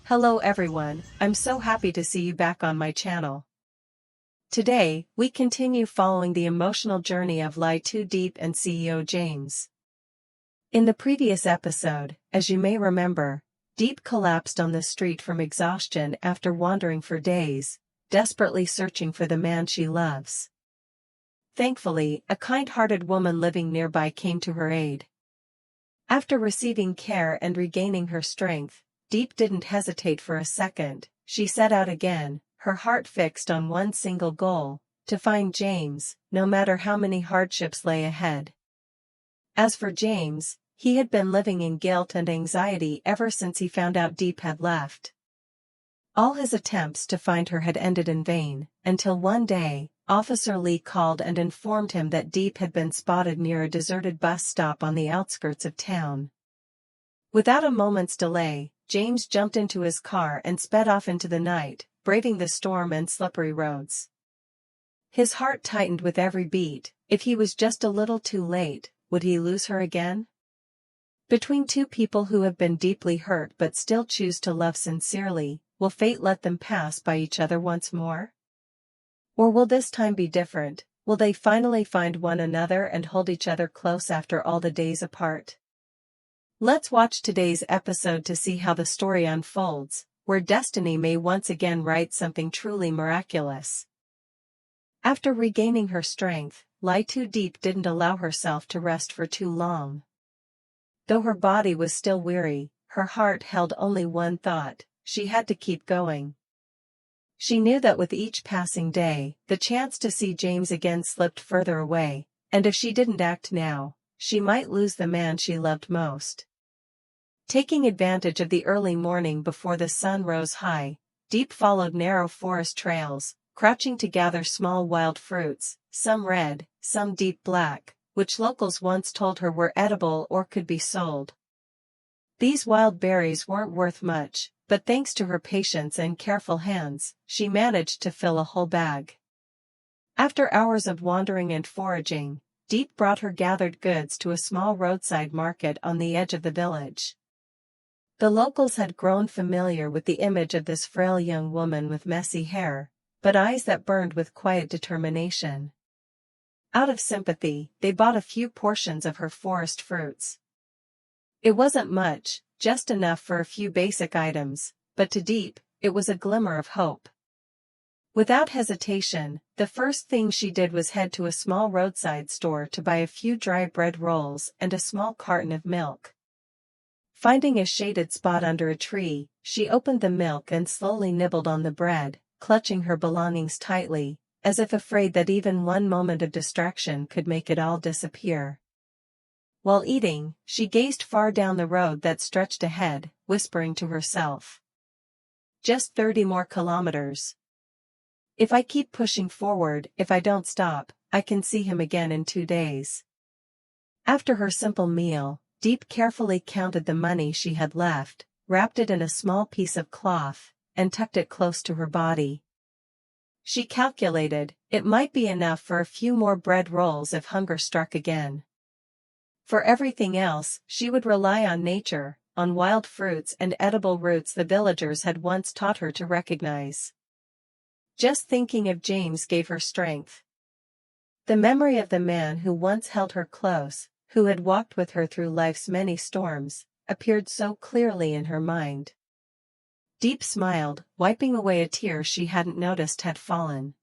Hello everyone, I'm so happy to see you back on my channel. Today, we continue following the emotional journey of LyTuDiep and CEO James. In the previous episode, as you may remember, Diep collapsed on the street from exhaustion after wandering for days, desperately searching for the man she loves. Thankfully, a kind-hearted woman living nearby came to her aid. After receiving care and regaining her strength, Diep didn't hesitate for a second. She set out again, her heart fixed on one single goal, to find James, no matter how many hardships lay ahead. As for James, he had been living in guilt and anxiety ever since he found out Diep had left. All his attempts to find her had ended in vain, until one day, Officer Lee called and informed him that Diep had been spotted near a deserted bus stop on the outskirts of town. Without a moment's delay, James jumped into his car and sped off into the night, braving the storm and slippery roads. His heart tightened with every beat. If he was just a little too late, would he lose her again? Between two people who have been deeply hurt but still choose to love sincerely, will fate let them pass by each other once more? Or will this time be different? Will they finally find one another and hold each other close after all the days apart? Let's watch today's episode to see how the story unfolds, where destiny may once again write something truly miraculous. After regaining her strength, LyTuDiep didn't allow herself to rest for too long. Though her body was still weary, her heart held only one thought: she had to keep going. She knew that with each passing day, the chance to see James again slipped further away, and if she didn't act now, she might lose the man she loved most. Taking advantage of the early morning before the sun rose high, Diep followed narrow forest trails, crouching to gather small wild fruits, some red, some deep black, which locals once told her were edible or could be sold. These wild berries weren't worth much, but thanks to her patience and careful hands, she managed to fill a whole bag. After hours of wandering and foraging, Diep brought her gathered goods to a small roadside market on the edge of the village. The locals had grown familiar with the image of this frail young woman with messy hair, but eyes that burned with quiet determination. Out of sympathy, they bought a few portions of her forest fruits. It wasn't much, just enough for a few basic items, but to Diep, it was a glimmer of hope. Without hesitation, the first thing she did was head to a small roadside store to buy a few dry bread rolls and a small carton of milk. Finding a shaded spot under a tree, she opened the milk and slowly nibbled on the bread, clutching her belongings tightly, as if afraid that even one moment of distraction could make it all disappear. While eating, she gazed far down the road that stretched ahead, whispering to herself, "Just 30 more kilometers. If I keep pushing forward, if I don't stop, I can see him again in 2 days." After her simple meal, Diep carefully counted the money she had left, wrapped it in a small piece of cloth, and tucked it close to her body. She calculated, it might be enough for a few more bread rolls if hunger struck again. For everything else, she would rely on nature, on wild fruits and edible roots the villagers had once taught her to recognize. Just thinking of James gave her strength. The memory of the man who once held her close, who had walked with her through life's many storms, appeared so clearly in her mind. Diep smiled, wiping away a tear she hadn't noticed had fallen.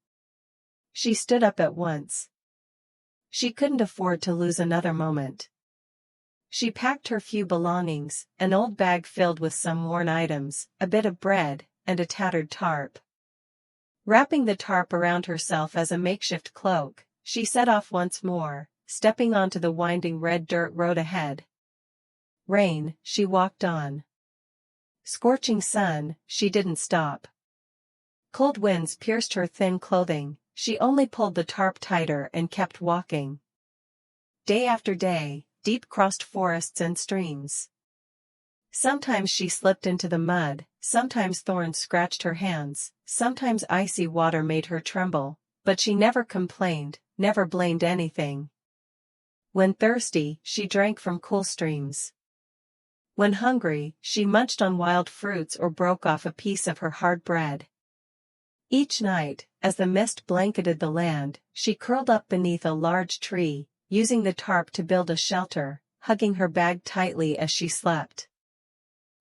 She stood up at once. She couldn't afford to lose another moment. She packed her few belongings, an old bag filled with some worn items, a bit of bread, and a tattered tarp. Wrapping the tarp around herself as a makeshift cloak, she set off once more, stepping onto the winding red dirt road ahead. Rain, she walked on. Scorching sun, she didn't stop. Cold winds pierced her thin clothing, she only pulled the tarp tighter and kept walking. Day after day, Diep crossed forests and streams. Sometimes she slipped into the mud, sometimes thorns scratched her hands, sometimes icy water made her tremble, but she never complained, never blamed anything. When thirsty, she drank from cool streams. When hungry, she munched on wild fruits or broke off a piece of her hard bread. Each night, as the mist blanketed the land, she curled up beneath a large tree, using the tarp to build a shelter, hugging her bag tightly as she slept.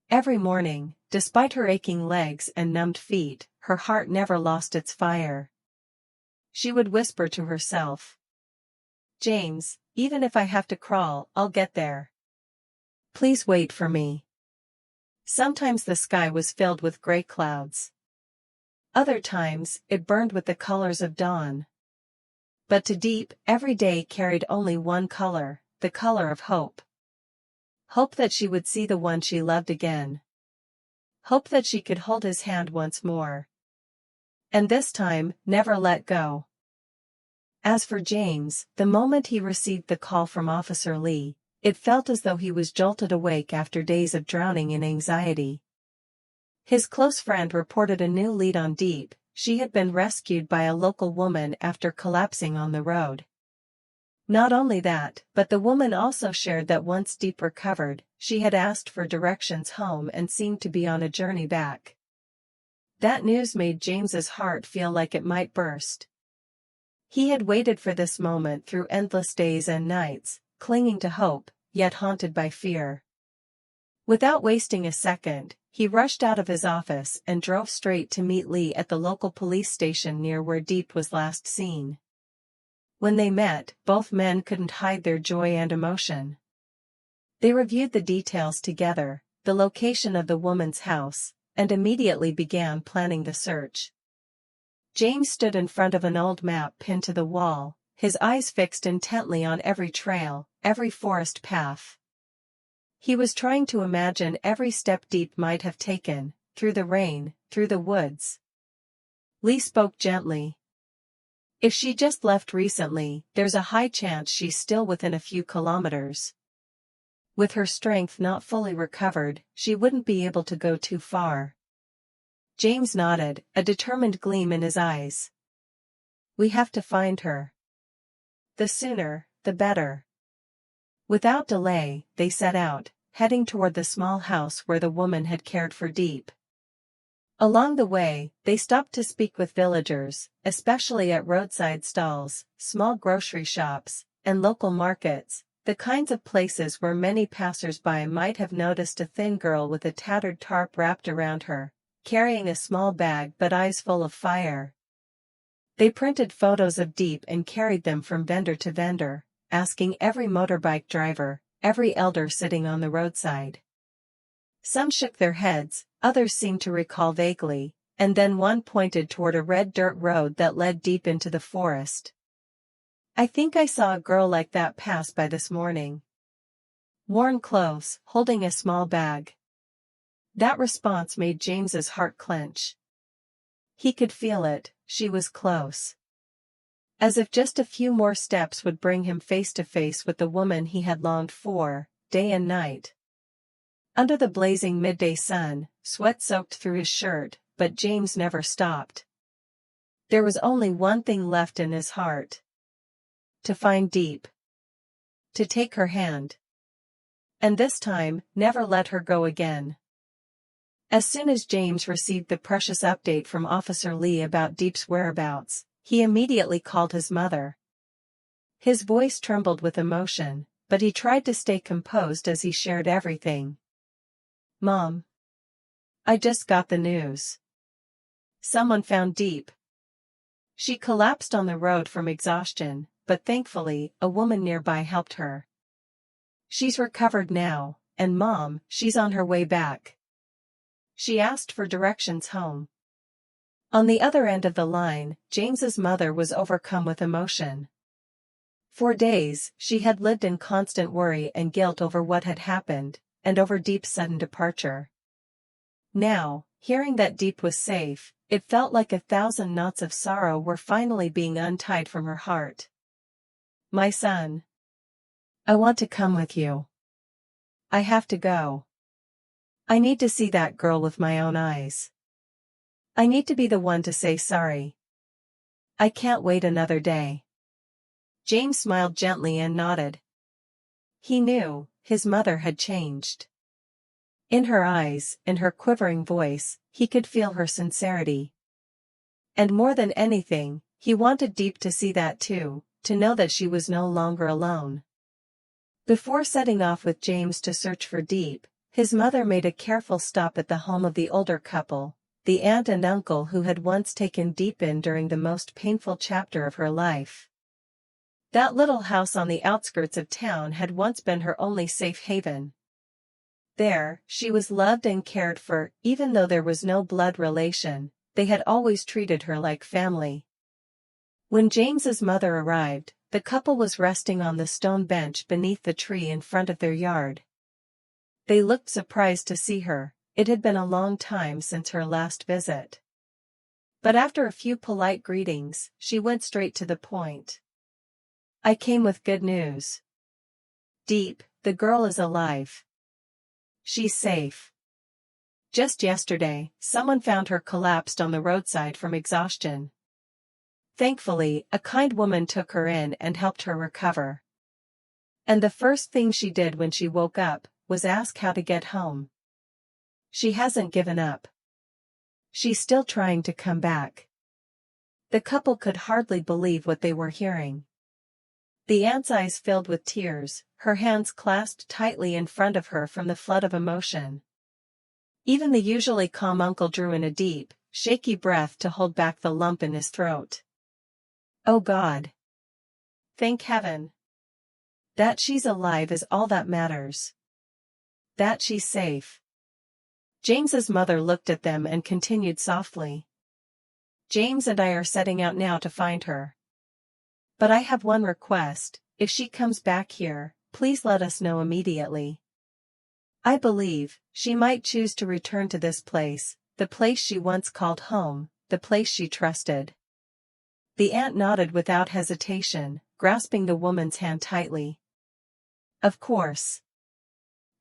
Every morning, despite her aching legs and numbed feet, her heart never lost its fire. She would whisper to herself, "James, even if I have to crawl, I'll get there. Please wait for me." Sometimes the sky was filled with gray clouds. Other times, it burned with the colors of dawn. But to Diep, every day carried only one color, the color of hope. Hope that she would see the one she loved again. Hope that she could hold his hand once more. And this time, never let go. As for James, the moment he received the call from Officer Lee, it felt as though he was jolted awake after days of drowning in anxiety. His close friend reported a new lead on Diep. She had been rescued by a local woman after collapsing on the road. Not only that, but the woman also shared that once Diep recovered, she had asked for directions home and seemed to be on a journey back. That news made James's heart feel like it might burst. He had waited for this moment through endless days and nights, clinging to hope, yet haunted by fear. Without wasting a second, he rushed out of his office and drove straight to meet Lee at the local police station near where Diep was last seen. When they met, both men couldn't hide their joy and emotion. They reviewed the details together, the location of the woman's house, and immediately began planning the search. James stood in front of an old map pinned to the wall, his eyes fixed intently on every trail, every forest path. He was trying to imagine every step Diep might have taken, through the rain, through the woods. Lee spoke gently. "If she just left recently, there's a high chance she's still within a few kilometers. With her strength not fully recovered, she wouldn't be able to go too far." James nodded, a determined gleam in his eyes. "We have to find her. The sooner, the better." Without delay, they set out, heading toward the small house where the woman had cared for Diep. Along the way, they stopped to speak with villagers, especially at roadside stalls, small grocery shops, and local markets, the kinds of places where many passers-by might have noticed a thin girl with a tattered tarp wrapped around her, carrying a small bag but eyes full of fire. They printed photos of Diep and carried them from vendor to vendor, asking every motorbike driver, every elder sitting on the roadside. Some shook their heads, others seemed to recall vaguely, and then one pointed toward a red dirt road that led deep into the forest. "I think I saw a girl like that pass by this morning. Worn clothes, holding a small bag." That response made James's heart clench. He could feel it, she was close. As if just a few more steps would bring him face to face with the woman he had longed for, day and night. Under the blazing midday sun, sweat soaked through his shirt, but James never stopped. There was only one thing left in his heart. To find Diep. To take her hand. And this time, never let her go again. As soon as James received the precious update from Officer Lee about Diep's whereabouts, he immediately called his mother. His voice trembled with emotion, but he tried to stay composed as he shared everything. "Mom. I just got the news. Someone found Diep." She collapsed on the road from exhaustion, but thankfully, a woman nearby helped her. "She's recovered now, and Mom, she's on her way back." She asked for directions home. On the other end of the line, James's mother was overcome with emotion. For days, she had lived in constant worry and guilt over what had happened, and over Diep's sudden departure. Now, hearing that Diep was safe, it felt like 1,000 knots of sorrow were finally being untied from her heart. "My son. I want to come with you. I have to go. I need to see that girl with my own eyes. I need to be the one to say sorry. I can't wait another day." James smiled gently and nodded. He knew, his mother had changed. In her eyes, in her quivering voice, he could feel her sincerity. And more than anything, he wanted Diep to see that too, to know that she was no longer alone. Before setting off with James to search for Diep, his mother made a careful stop at the home of the older couple, the aunt and uncle who had once taken Diep in during the most painful chapter of her life. That little house on the outskirts of town had once been her only safe haven. There, she was loved and cared for, even though there was no blood relation. They had always treated her like family. When James's mother arrived, the couple was resting on the stone bench beneath the tree in front of their yard. They looked surprised to see her. It had been a long time since her last visit. But after a few polite greetings, she went straight to the point. "I came with good news. Diep, the girl is alive. She's safe. Just yesterday, someone found her collapsed on the roadside from exhaustion. Thankfully, a kind woman took her in and helped her recover. And the first thing she did when she woke up was ask how to get home. She hasn't given up. She's still trying to come back." The couple could hardly believe what they were hearing. The aunt's eyes filled with tears, her hands clasped tightly in front of her from the flood of emotion. Even the usually calm uncle drew in a deep, shaky breath to hold back the lump in his throat. "Oh God! Thank heaven! That she's alive is all that matters. That she's safe." James's mother looked at them and continued softly. "James and I are setting out now to find her. But I have one request: if she comes back here, please let us know immediately. I believe she might choose to return to this place, the place she once called home, the place she trusted." The aunt nodded without hesitation, grasping the woman's hand tightly. "Of course.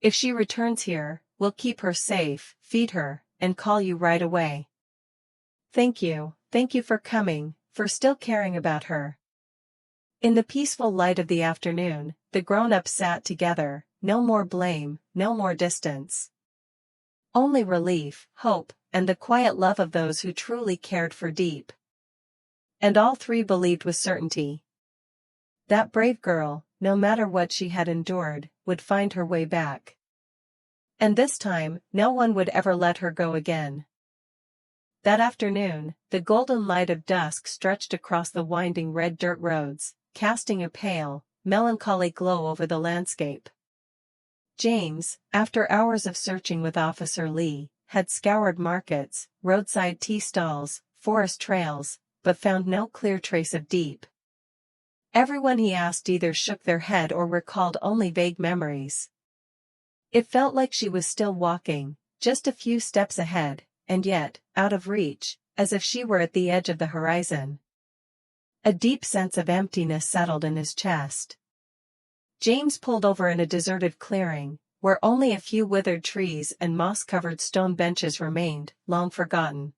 If she returns here, we'll keep her safe, feed her, and call you right away. Thank you for coming, for still caring about her." In the peaceful light of the afternoon, the grown-ups sat together, no more blame, no more distance. Only relief, hope, and the quiet love of those who truly cared for Diep. And all three believed with certainty. That brave girl, no matter what she had endured, would find her way back. And this time, no one would ever let her go again. That afternoon, the golden light of dusk stretched across the winding red dirt roads, casting a pale, melancholy glow over the landscape. James, after hours of searching with Officer Lee, had scoured markets, roadside tea stalls, forest trails, but found no clear trace of Diep. Everyone he asked either shook their head or recalled only vague memories. It felt like she was still walking, just a few steps ahead, and yet, out of reach, as if she were at the edge of the horizon. A deep sense of emptiness settled in his chest. James pulled over in a deserted clearing, where only a few withered trees and moss-covered stone benches remained, long forgotten.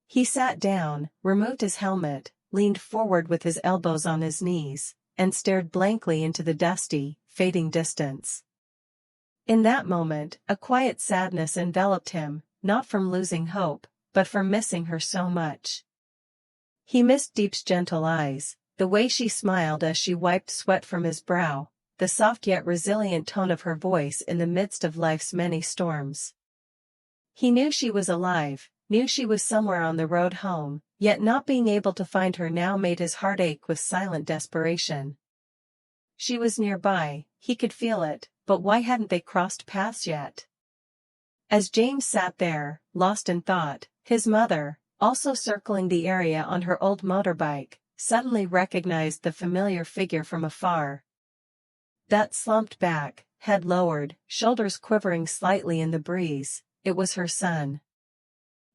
He sat down, removed his helmet, leaned forward with his elbows on his knees, and stared blankly into the dusty, fading distance. In that moment, a quiet sadness enveloped him, not from losing hope, but from missing her so much. He missed Diep's gentle eyes, the way she smiled as she wiped sweat from his brow, the soft yet resilient tone of her voice in the midst of life's many storms. He knew she was alive, knew she was somewhere on the road home, yet not being able to find her now made his heart ache with silent desperation. She was nearby, he could feel it, but why hadn't they crossed paths yet? As James sat there, lost in thought, his mother, also circling the area on her old motorbike, suddenly recognized the familiar figure from afar. That slumped back, head lowered, shoulders quivering slightly in the breeze, it was her son.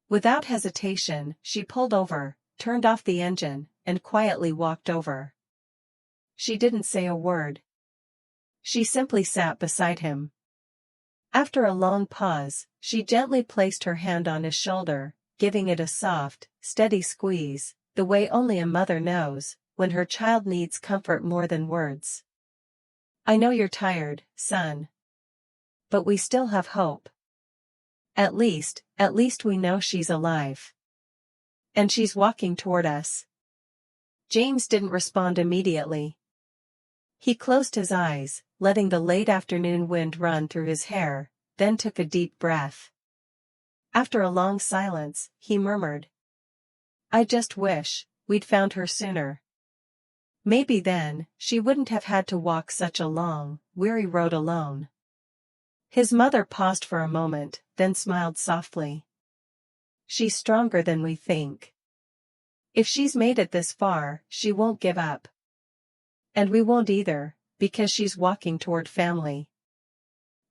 Without hesitation, she pulled over, turned off the engine, and quietly walked over. She didn't say a word. She simply sat beside him. After a long pause, she gently placed her hand on his shoulder, giving it a soft, steady squeeze, the way only a mother knows, when her child needs comfort more than words. "I know you're tired, son. But we still have hope." At least we know she's alive. And she's walking toward us. James didn't respond immediately. He closed his eyes, letting the late afternoon wind run through his hair, then took a deep breath. After a long silence, he murmured, "I just wish we'd found her sooner. Maybe then, she wouldn't have had to walk such a long, weary road alone." His mother paused for a moment, then smiled softly. "She's stronger than we think. If she's made it this far, she won't give up. And we won't either, because she's walking toward family.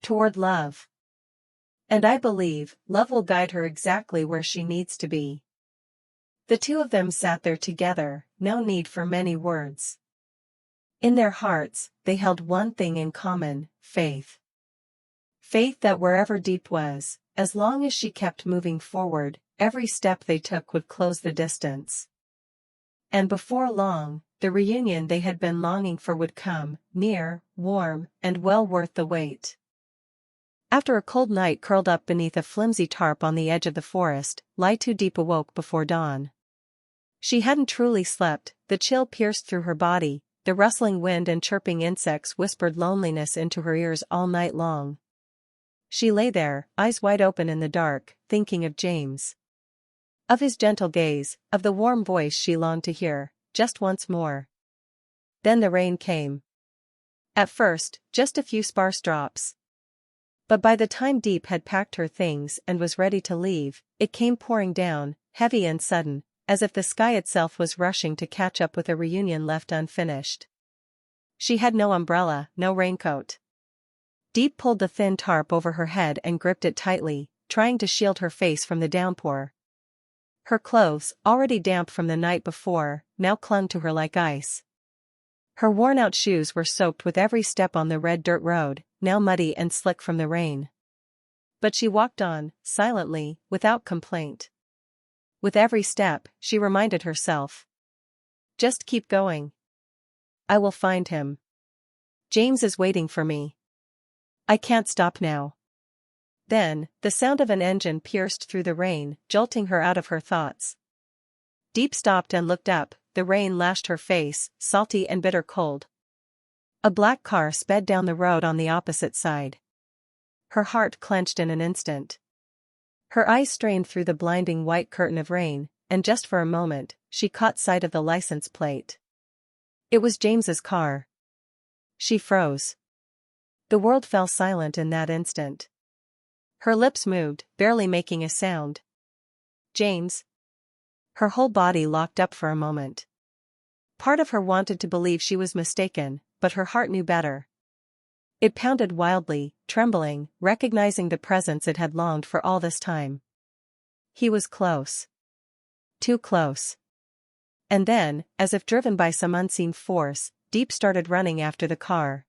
Toward love. And I believe love will guide her exactly where she needs to be." The two of them sat there together, no need for many words. In their hearts, they held one thing in common: faith. Faith that wherever Diep was, as long as she kept moving forward, every step they took would close the distance. And before long, the reunion they had been longing for would come, near, warm, and well worth the wait. After a cold night curled up beneath a flimsy tarp on the edge of the forest, LyTuDiep awoke before dawn. She hadn't truly slept, the chill pierced through her body, the rustling wind and chirping insects whispered loneliness into her ears all night long. She lay there, eyes wide open in the dark, thinking of James. Of his gentle gaze, of the warm voice she longed to hear, just once more. Then the rain came. At first, just a few sparse drops. But by the time Diep had packed her things and was ready to leave, it came pouring down, heavy and sudden, as if the sky itself was rushing to catch up with a reunion left unfinished. She had no umbrella, no raincoat. Diep pulled the thin tarp over her head and gripped it tightly, trying to shield her face from the downpour. Her clothes, already damp from the night before, now clung to her like ice. Her worn-out shoes were soaked with every step on the red dirt road, now muddy and slick from the rain. But she walked on, silently, without complaint. With every step, she reminded herself. Just keep going. I will find him. James is waiting for me. I can't stop now. Then, the sound of an engine pierced through the rain, jolting her out of her thoughts. Diep stopped and looked up, the rain lashed her face, salty and bitter cold. A black car sped down the road on the opposite side. Her heart clenched in an instant. Her eyes strained through the blinding white curtain of rain, and just for a moment, she caught sight of the license plate. It was James's car. She froze. The world fell silent in that instant. Her lips moved, barely making a sound. James. Her whole body locked up for a moment. Part of her wanted to believe she was mistaken, but her heart knew better. It pounded wildly, trembling, recognizing the presence it had longed for all this time. He was close. Too close. And then, as if driven by some unseen force, Diep started running after the car.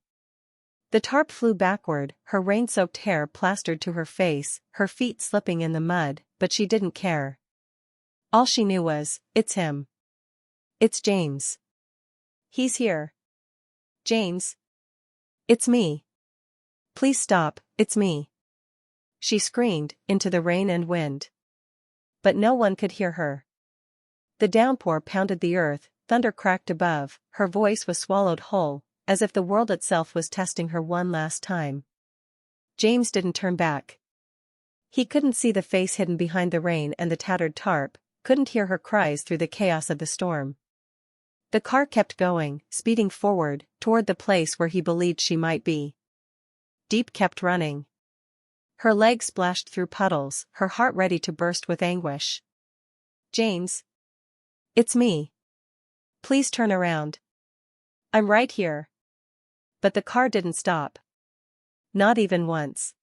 The tarp flew backward, her rain-soaked hair plastered to her face, her feet slipping in the mud, but she didn't care. All she knew was, it's him. It's James. He's here. James. It's me. Please stop, it's me. She screamed, into the rain and wind. But no one could hear her. The downpour pounded the earth, thunder cracked above, her voice was swallowed whole, as if the world itself was testing her one last time. James didn't turn back. He couldn't see the face hidden behind the rain and the tattered tarp, couldn't hear her cries through the chaos of the storm. The car kept going, speeding forward, toward the place where he believed she might be. Diep kept running. Her legs splashed through puddles, her heart ready to burst with anguish. James. It's me. Please turn around. I'm right here. But the car didn't stop. Not even once.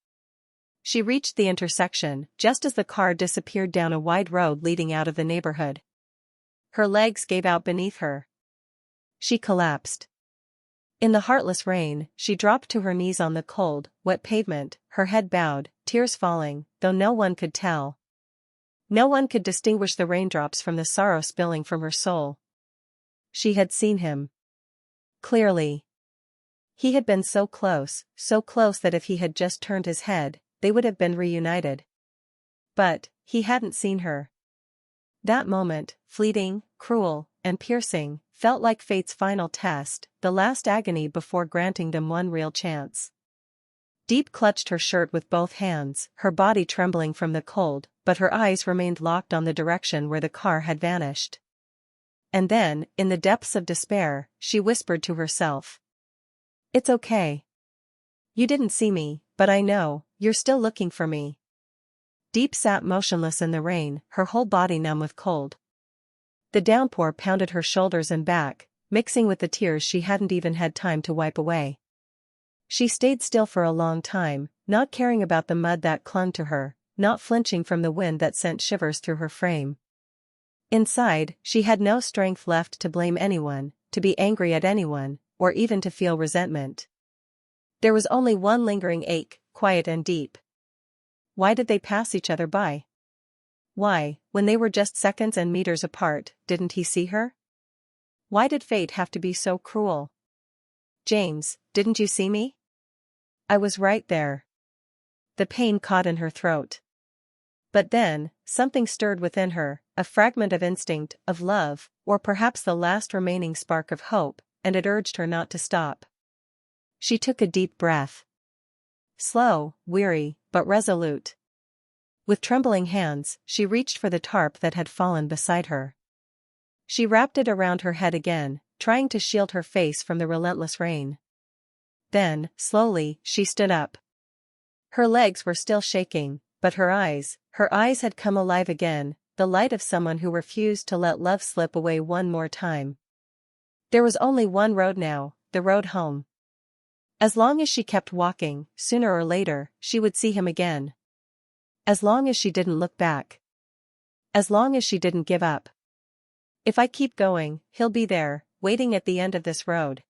She reached the intersection, just as the car disappeared down a wide road leading out of the neighborhood. Her legs gave out beneath her. She collapsed. In the heartless rain, she dropped to her knees on the cold, wet pavement, her head bowed, tears falling, though no one could tell. No one could distinguish the raindrops from the sorrow spilling from her soul. She had seen him. Clearly. He had been so close that if he had just turned his head, they would have been reunited. But he hadn't seen her. That moment, fleeting, cruel, and piercing, felt like fate's final test, the last agony before granting them one real chance. Diep clutched her shirt with both hands, her body trembling from the cold, but her eyes remained locked on the direction where the car had vanished. And then, in the depths of despair, she whispered to herself. "It's okay. You didn't see me, but I know, you're still looking for me." Diep sat motionless in the rain, her whole body numb with cold. The downpour pounded her shoulders and back, mixing with the tears she hadn't even had time to wipe away. She stayed still for a long time, not caring about the mud that clung to her, not flinching from the wind that sent shivers through her frame. Inside, she had no strength left to blame anyone, to be angry at anyone, or even to feel resentment. There was only one lingering ache, quiet and deep. Why did they pass each other by? Why, when they were just seconds and meters apart, didn't he see her? Why did fate have to be so cruel? "James, didn't you see me? I was right there." The pain caught in her throat. But then, something stirred within her, a fragment of instinct, of love, or perhaps the last remaining spark of hope, and it urged her not to stop. She took a deep breath. Slow, weary, but resolute. With trembling hands, she reached for the tarp that had fallen beside her. She wrapped it around her head again, trying to shield her face from the relentless rain. Then, slowly, she stood up. Her legs were still shaking, but her eyes had come alive again, the light of someone who refused to let love slip away one more time. There was only one road now, the road home. As long as she kept walking, sooner or later, she would see him again. As long as she didn't look back. As long as she didn't give up. "If I keep going, he'll be there, waiting at the end of this road.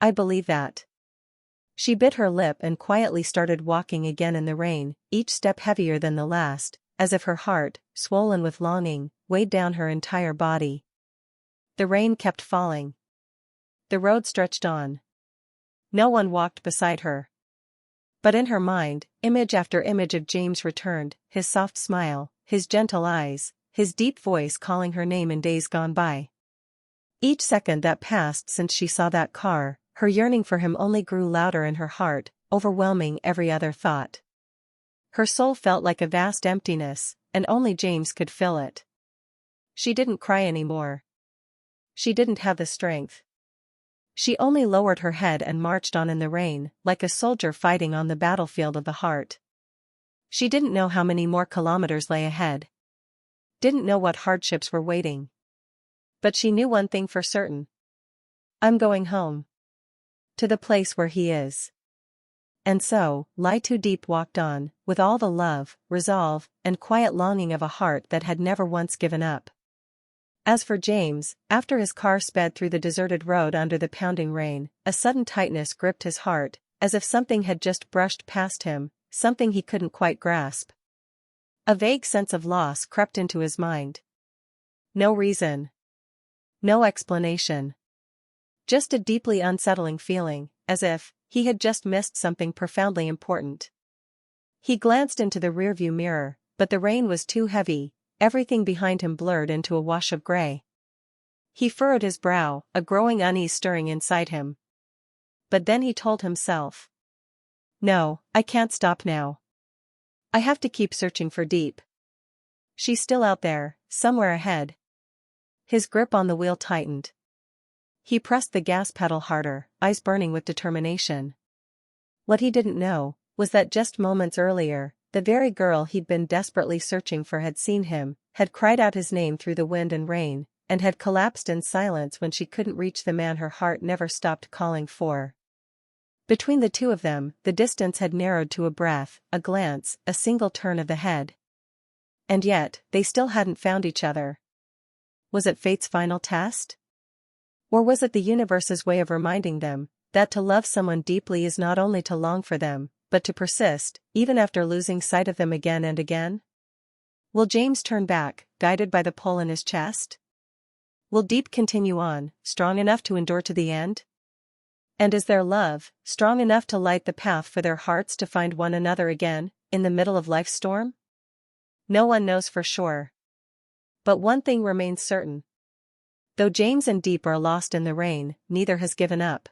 I believe that." She bit her lip and quietly started walking again in the rain, each step heavier than the last, as if her heart, swollen with longing, weighed down her entire body. The rain kept falling. The road stretched on. No one walked beside her. But in her mind, image after image of James returned, his soft smile, his gentle eyes, his deep voice calling her name in days gone by. Each second that passed since she saw that car, her yearning for him only grew louder in her heart, overwhelming every other thought. Her soul felt like a vast emptiness, and only James could fill it. She didn't cry anymore. She didn't have the strength. She only lowered her head and marched on in the rain, like a soldier fighting on the battlefield of the heart. She didn't know how many more kilometers lay ahead. Didn't know what hardships were waiting. But she knew one thing for certain. I'm going home. To the place where he is. And so, LyTuDiep walked on, with all the love, resolve, and quiet longing of a heart that had never once given up. As for James, after his car sped through the deserted road under the pounding rain, a sudden tightness gripped his heart, as if something had just brushed past him, something he couldn't quite grasp. A vague sense of loss crept into his mind. No reason. No explanation. Just a deeply unsettling feeling, as if he had just missed something profoundly important. He glanced into the rearview mirror, but the rain was too heavy, everything behind him blurred into a wash of gray. He furrowed his brow, a growing unease stirring inside him. But then he told himself. No, I can't stop now. I have to keep searching for Diep. She's still out there, somewhere ahead. His grip on the wheel tightened. He pressed the gas pedal harder, eyes burning with determination. What he didn't know was that just moments earlier, the very girl he'd been desperately searching for had seen him, had cried out his name through the wind and rain, and had collapsed in silence when she couldn't reach the man her heart never stopped calling for. Between the two of them, the distance had narrowed to a breath, a glance, a single turn of the head. And yet, they still hadn't found each other. Was it fate's final test? Or was it the universe's way of reminding them that to love someone deeply is not only to long for them, but to persist, even after losing sight of them again and again? Will James turn back, guided by the pull in his chest? Will Diep continue on, strong enough to endure to the end? And is their love strong enough to light the path for their hearts to find one another again, in the middle of life's storm? No one knows for sure. But one thing remains certain. Though James and Diep are lost in the rain, neither has given up.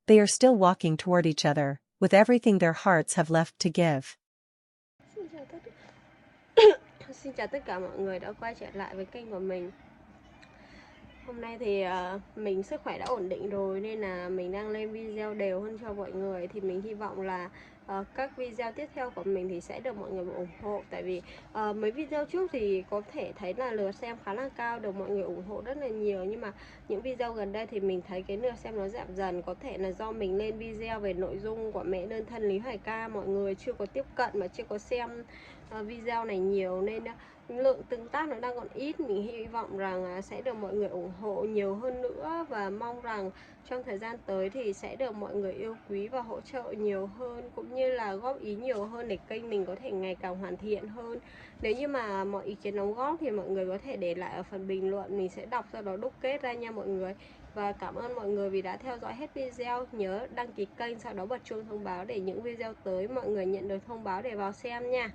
They are still walking toward each other, with everything their hearts have left to give. Xin chào tất cả mọi người đã quay trở lại với kênh của mình. Hôm nay thì mình sức khỏe đã ổn định rồi nên là mình đang lên video đều hơn cho mọi người. Thì mình hy vọng là các video tiếp theo của mình thì sẽ được mọi người ủng hộ. Tại vì mấy video trước thì có thể thấy là lượt xem khá là cao, được mọi người ủng hộ rất là nhiều. Nhưng mà những video gần đây thì mình thấy cái lượt xem nó giảm dần. Có thể là do mình lên video về nội dung của mẹ đơn thân lythica, mọi người chưa có tiếp cận mà chưa có xem video này nhiều nên lượng tương tác nó đang còn ít. Mình hy vọng rằng sẽ được mọi người ủng hộ nhiều hơn nữa và mong rằng trong thời gian tới thì sẽ được mọi người yêu quý và hỗ trợ nhiều hơn, cũng như là góp ý nhiều hơn để kênh mình có thể ngày càng hoàn thiện hơn. Nếu như mà mọi ý kiến đóng góp thì mọi người có thể để lại ở phần bình luận, mình sẽ đọc sau đó đúc kết ra nha mọi người. Và cảm ơn mọi người vì đã theo dõi hết video. Nhớ đăng ký kênh, sau đó bật chuông thông báo để những video tới mọi người nhận được thông báo để vào xem nha.